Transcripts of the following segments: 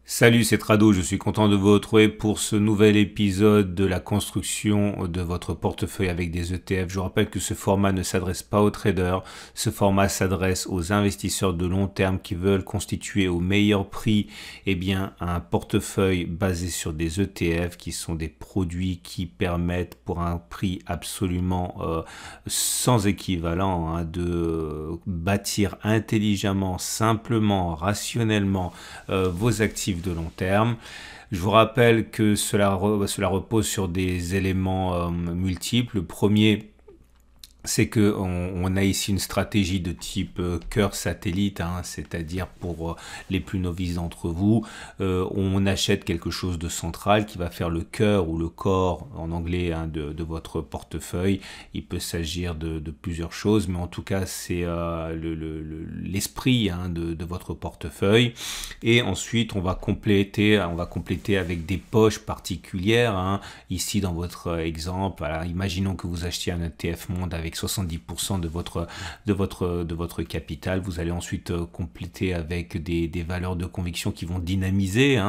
Salut, c'est Trado, je suis content de vous retrouver pour ce nouvel épisode de la construction de votre portefeuille avec des ETF. Je vous rappelle que ce format ne s'adresse pas aux traders, ce format s'adresse aux investisseurs de long terme qui veulent constituer au meilleur prix un portefeuille basé sur des ETF qui sont des produits qui permettent pour un prix absolument sans équivalent de bâtir intelligemment, simplement, rationnellement vos actifs de long terme. Je vous rappelle que cela repose sur des éléments multiples. Le premier, c'est que on a ici une stratégie de type cœur satellite, c'est-à-dire pour les plus novices d'entre vous, on achète quelque chose de central qui va faire le cœur ou le corps en anglais de votre portefeuille. Il peut s'agir de plusieurs choses, mais en tout cas c'est l'esprit de votre portefeuille. Et ensuite on va compléter avec des poches particulières. Ici dans votre exemple, alors, imaginons que vous achetiez un ETF monde avec 70% de votre capital. Vous allez ensuite compléter avec des valeurs de conviction qui vont dynamiser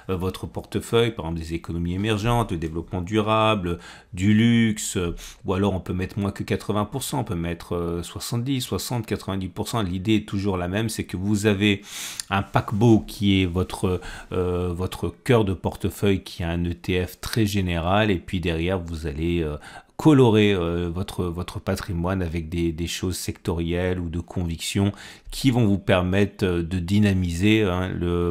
votre portefeuille, par exemple des économies émergentes, le développement durable, du luxe, ou alors on peut mettre moins que 80%, on peut mettre 70, 60, 90%. L'idée est toujours la même, c'est que vous avez un paquebot qui est votre cœur de portefeuille, qui a un ETF très général, et puis derrière vous allez colorer votre patrimoine avec des choses sectorielles ou de conviction qui vont vous permettre de dynamiser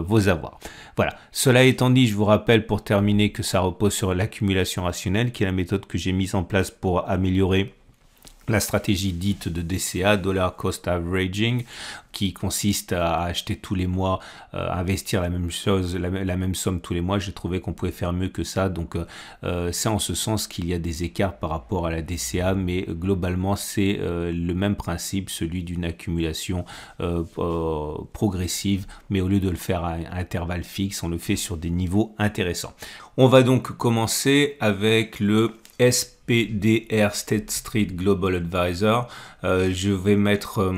vos avoirs. Voilà, cela étant dit, je vous rappelle pour terminer que ça repose sur l'accumulation rationnelle, qui est la méthode que j'ai mise en place pour améliorer la stratégie dite de DCA, Dollar Cost Averaging, qui consiste à acheter tous les mois, investir la même chose, la même somme tous les mois. J'ai trouvé qu'on pouvait faire mieux que ça, donc c'est en ce sens qu'il y a des écarts par rapport à la DCA, mais globalement c'est le même principe, celui d'une accumulation progressive, mais au lieu de le faire à intervalles fixes, on le fait sur des niveaux intéressants. On va donc commencer avec le SPDR, State Street Global Advisor. Je vais mettre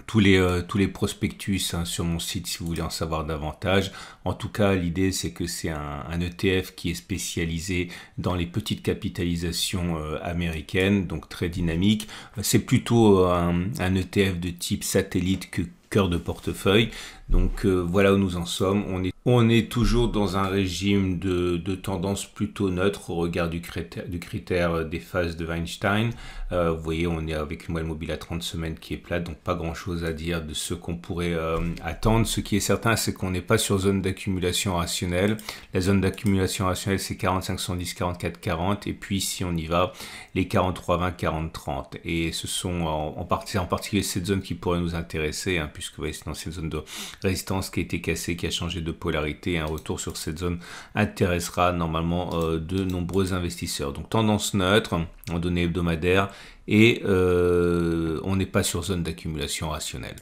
tous les prospectus sur mon site si vous voulez en savoir davantage. En tout cas, l'idée c'est que c'est un ETF qui est spécialisé dans les petites capitalisations américaines, donc très dynamique. C'est plutôt un ETF de type satellite que cœur de portefeuille. Donc voilà où nous en sommes. On est toujours dans un régime de tendance plutôt neutre au regard du critère des phases de Weinstein. Vous voyez, on est avec une moyenne mobile à 30 semaines qui est plate, donc pas grand chose à dire de ce qu'on pourrait attendre. Ce qui est certain, c'est qu'on n'est pas sur zone d'accumulation rationnelle. La zone d'accumulation rationnelle, c'est 45-110, 44-40, et puis si on y va, les 43-20, 40-30. Et ce sont en particulier cette zone qui pourrait nous intéresser, puisque vous voyez, c'est dans cette zone de résistance qui a été cassée, qui a changé de polarité. Un retour sur cette zone intéressera normalement de nombreux investisseurs. Donc tendance neutre en données hebdomadaires, et on n'est pas sur zone d'accumulation rationnelle.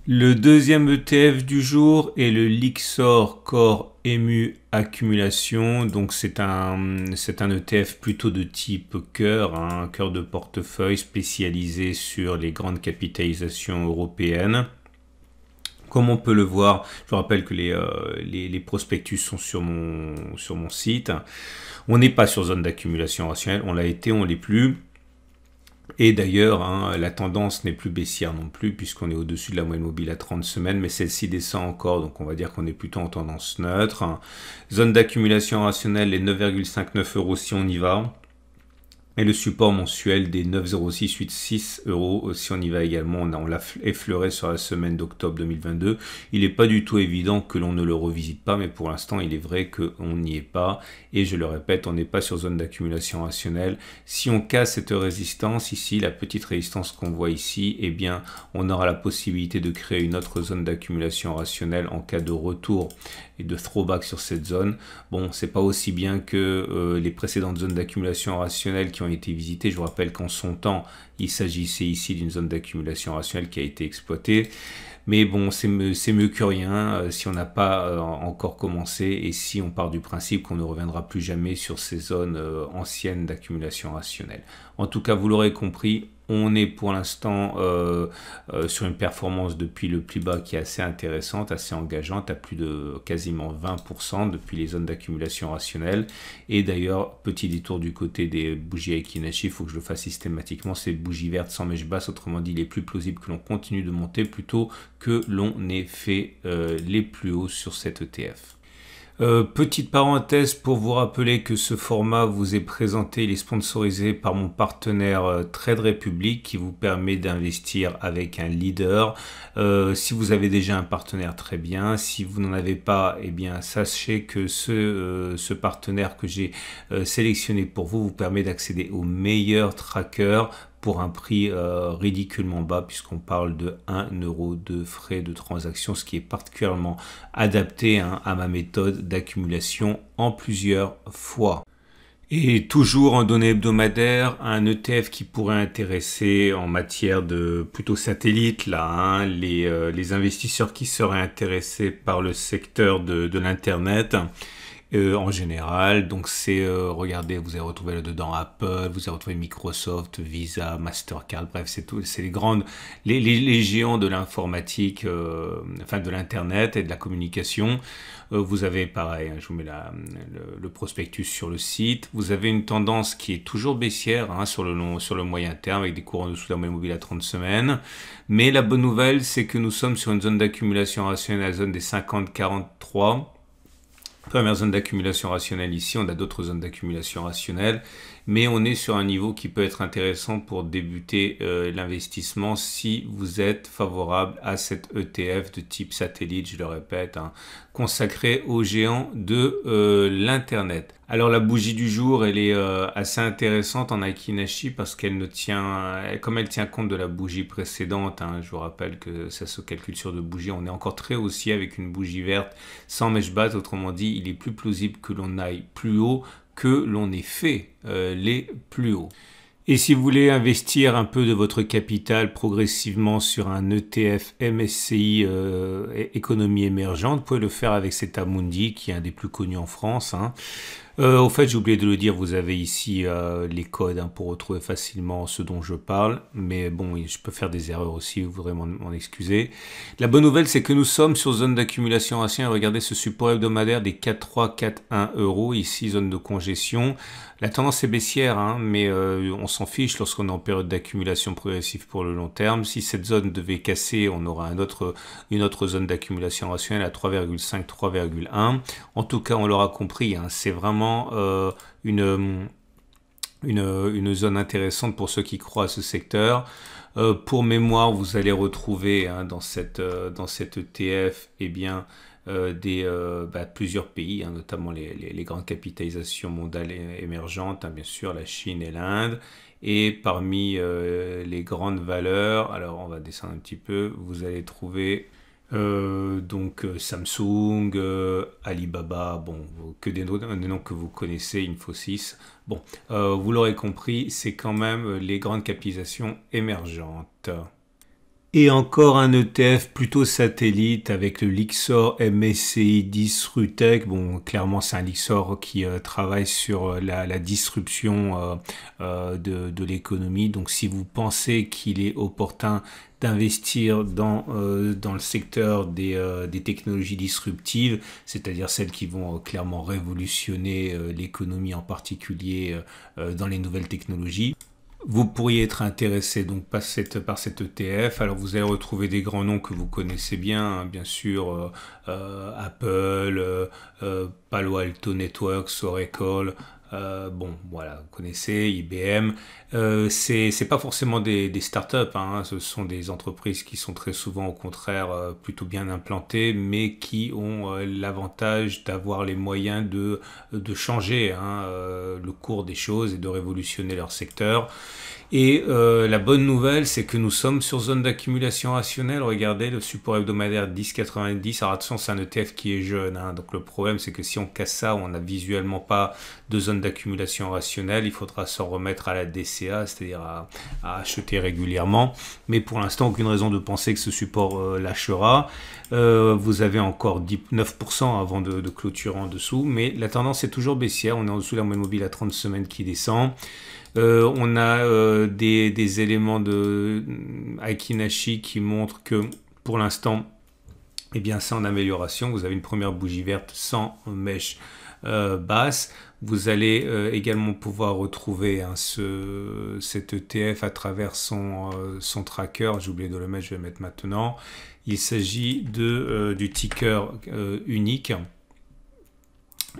Le deuxième ETF du jour est le Lyxor Core EMU Accumulation. Donc c'est un ETF plutôt de type cœur, un cœur de portefeuille spécialisé sur les grandes capitalisations européennes. Comme on peut le voir, je vous rappelle que les prospectus sont sur mon site. On n'est pas sur zone d'accumulation rationnelle, on l'a été, on l'est plus. Et d'ailleurs, la tendance n'est plus baissière non plus, puisqu'on est au-dessus de la moyenne mobile à 30 semaines, mais celle-ci descend encore, donc on va dire qu'on est plutôt en tendance neutre. Zone d'accumulation rationnelle, les 9,59 € si on y va. Et le support mensuel des 9,0686 € si on y va également. On l'a effleuré sur la semaine d'octobre 2022. Il n'est pas du tout évident que l'on ne le revisite pas, mais pour l'instant, il est vrai qu'on n'y est pas. Et je le répète, on n'est pas sur zone d'accumulation rationnelle. Si on casse cette résistance ici, la petite résistance qu'on voit ici, eh bien, on aura la possibilité de créer une autre zone d'accumulation rationnelle en cas de retour et de throwback sur cette zone. Bon, c'est pas aussi bien que les précédentes zones d'accumulation rationnelle qui ont été visitées. Je vous rappelle qu'en son temps, il s'agissait ici d'une zone d'accumulation rationnelle qui a été exploitée. Mais bon, c'est mieux que rien si on n'a pas encore commencé, et si on part du principe qu'on ne reviendra plus jamais sur ces zones anciennes d'accumulation rationnelle. En tout cas, vous l'aurez compris, On est pour l'instant sur une performance depuis le plus bas qui est assez intéressante, assez engageante, à plus de quasiment 20% depuis les zones d'accumulation rationnelle. Et d'ailleurs, petit détour du côté des bougies Aiki-Nashi, il faut que je le fasse systématiquement, c'est bougies vertes sans mèche basse, autrement dit, il est plus plausible que l'on continue de monter plutôt que l'on ait fait les plus hauts sur cet ETF. Petite parenthèse pour vous rappeler que ce format vous est présenté, il est sponsorisé par mon partenaire Trade Republic qui vous permet d'investir avec un leader. Si vous avez déjà un partenaire, très bien. Si vous n'en avez pas, eh bien sachez que ce partenaire que j'ai sélectionné pour vous permet d'accéder aux meilleurs trackers pour un prix ridiculement bas, puisqu'on parle de 1 € de frais de transaction, ce qui est particulièrement adapté à ma méthode d'accumulation en plusieurs fois. Et toujours en données hebdomadaires, un ETF qui pourrait intéresser en matière de plutôt satellite, là, les investisseurs qui seraient intéressés par le secteur de l'Internet. En général, donc c'est, regardez, vous avez retrouvé là-dedans Apple, vous avez retrouvé Microsoft, Visa, Mastercard, bref, c'est tout, c'est les géants de l'informatique, enfin de l'internet et de la communication. Vous avez pareil, je vous mets le prospectus sur le site. Vous avez une tendance qui est toujours baissière sur le moyen terme avec des cours en dessous de la moyenne mobile à 30 semaines. Mais la bonne nouvelle, c'est que nous sommes sur une zone d'accumulation rationnelle, la zone des 50-43. Première zone d'accumulation rationnelle ici, on a d'autres zones d'accumulation rationnelle, mais on est sur un niveau qui peut être intéressant pour débuter l'investissement si vous êtes favorable à cet ETF de type satellite, je le répète, consacré aux géants de l'Internet. Alors la bougie du jour, elle est assez intéressante en Aiki-Nashi parce qu'elle ne tient, comme elle tient compte de la bougie précédente, je vous rappelle que ça se calcule sur 2 bougies, on est encore très haussier avec une bougie verte sans mèche basse, autrement dit, il est plus plausible que l'on aille plus haut que l'on ait fait les plus hauts. Et si vous voulez investir un peu de votre capital progressivement sur un ETF MSCI économie émergente, vous pouvez le faire avec cet Amundi qui est un des plus connus en France. Au fait, j'ai oublié de le dire, vous avez ici les codes pour retrouver facilement ce dont je parle. Mais bon, je peux faire des erreurs aussi, vous voudrez m'en excuser. La bonne nouvelle, c'est que nous sommes sur zone d'accumulation rationnelle. Regardez ce support hebdomadaire des 4,341 €. Ici, zone de congestion. La tendance est baissière, mais on s'en fiche lorsqu'on est en période d'accumulation progressive pour le long terme. Si cette zone devait casser, on aura une autre zone d'accumulation rationnelle à 3,5, 3,1. En tout cas, on l'aura compris, c'est vraiment une zone intéressante pour ceux qui croient à ce secteur. Pour mémoire, vous allez retrouver dans cet ETF plusieurs pays, notamment les grandes capitalisations mondiales émergentes, bien sûr la Chine et l'Inde. Et parmi les grandes valeurs, alors on va descendre un petit peu, vous allez trouver Samsung, Alibaba, bon, que des noms que vous connaissez, Infosys. Bon, vous l'aurez compris, c'est quand même les grandes capitalisations émergentes. Et encore un ETF plutôt satellite avec le Lyxor MSCI Disruptech. Bon, clairement, c'est un Lyxor qui travaille sur la disruption de l'économie. Donc, si vous pensez qu'il est opportun d'investir dans le secteur des technologies disruptives, c'est-à-dire celles qui vont clairement révolutionner l'économie, en particulier dans les nouvelles technologies, vous pourriez être intéressé donc par cet ETF. Alors vous allez retrouver des grands noms que vous connaissez bien, bien sûr, Apple, Palo Alto Networks, Oracle. Bon, voilà, vous connaissez IBM. C'est pas forcément des startups, ce sont des entreprises qui sont très souvent au contraire plutôt bien implantées, mais qui ont l'avantage d'avoir les moyens de changer le cours des choses et de révolutionner leur secteur. Et la bonne nouvelle, c'est que nous sommes sur zone d'accumulation rationnelle. Regardez le support hebdomadaire 10,90. Alors attention, c'est un ETF qui est jeune. Donc le problème, c'est que si on casse ça, on n'a visuellement pas de zone d'accumulation rationnelle. Il faudra s'en remettre à la DCA, c'est-à-dire à acheter régulièrement. Mais pour l'instant, aucune raison de penser que ce support lâchera. Vous avez encore 9% avant de clôturer en dessous. Mais la tendance est toujours baissière. On est en dessous de la moyenne mobile à 30 semaines qui descend. On a des éléments de Akinashi qui montrent que pour l'instant, eh bien, c'est en amélioration. Vous avez une première bougie verte sans mèche basse. Vous allez également pouvoir retrouver cet ETF à travers son tracker. J'ai oublié de le mettre, je vais le mettre maintenant. Il s'agit du ticker unique.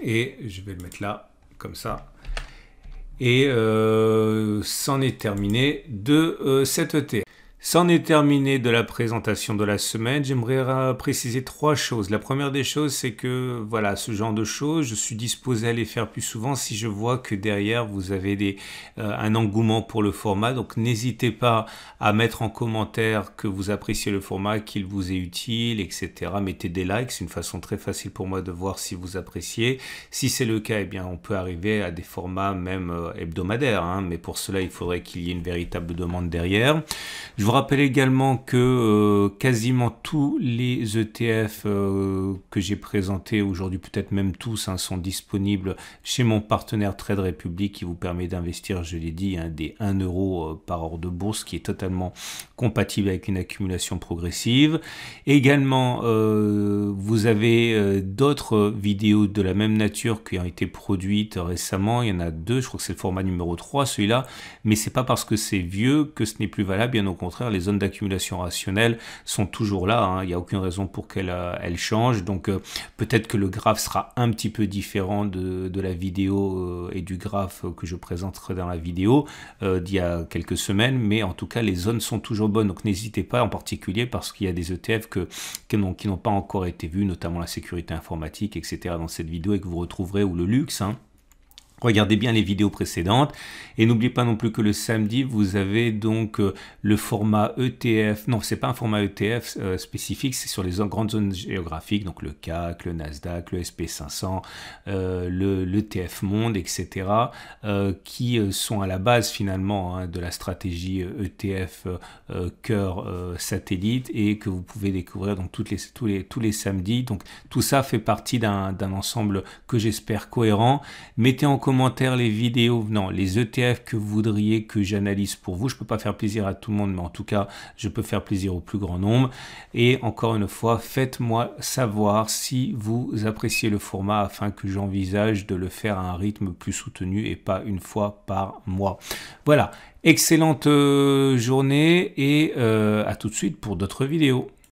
Et je vais le mettre là, comme ça. Et c'en est terminé de cet ETF. C'en est terminé de la présentation de la semaine. J'aimerais préciser 3 choses. La première des choses, c'est que voilà, ce genre de choses, je suis disposé à les faire plus souvent si je vois que derrière vous avez un engouement pour le format. Donc n'hésitez pas à mettre en commentaire que vous appréciez le format, qu'il vous est utile, etc. Mettez des likes, c'est une façon très facile pour moi de voir si vous appréciez. Si c'est le cas, eh bien on peut arriver à des formats même hebdomadaires, hein, mais pour cela il faudrait qu'il y ait une véritable demande derrière. Je vous rappelle également que quasiment tous les ETF que j'ai présentés aujourd'hui, peut-être même tous, hein, sont disponibles chez mon partenaire Trade Republic qui vous permet d'investir, je l'ai dit, hein, des 1 euro par heure de bourse qui est totalement compatible avec une accumulation progressive. Également, vous avez d'autres vidéos de la même nature qui ont été produites récemment. Il y en a 2, je crois que c'est le format numéro 3, celui-là, mais c'est pas parce que c'est vieux que ce n'est plus valable, bien au contraire. Les zones d'accumulation rationnelle sont toujours là, hein. Il n'y a aucune raison pour qu'elles changent. Donc peut-être que le graphe sera un petit peu différent de la vidéo et du graphe que je présenterai dans la vidéo d'il y a quelques semaines, mais en tout cas les zones sont toujours bonnes. Donc n'hésitez pas, en particulier parce qu'il y a des ETF qui n'ont pas encore été vus, notamment la sécurité informatique, etc. dans cette vidéo et que vous retrouverez, ou le luxe, hein. Regardez bien les vidéos précédentes et n'oubliez pas non plus que le samedi vous avez donc le format ETF, non c'est pas un format ETF spécifique, c'est sur les grandes zones géographiques, donc le CAC, le Nasdaq, le SP500, l'ETF Monde, etc. Qui sont à la base finalement, hein, de la stratégie ETF cœur satellite et que vous pouvez découvrir donc tous les samedis. Donc tout ça fait partie d'un ensemble que j'espère cohérent. Mettez en commentaire les vidéos, non, les ETF que vous voudriez que j'analyse pour vous. Je peux pas faire plaisir à tout le monde, mais en tout cas, je peux faire plaisir au plus grand nombre. Et encore une fois, faites-moi savoir si vous appréciez le format afin que j'envisage de le faire à un rythme plus soutenu et pas une fois par mois. Voilà, excellente journée et à tout de suite pour d'autres vidéos.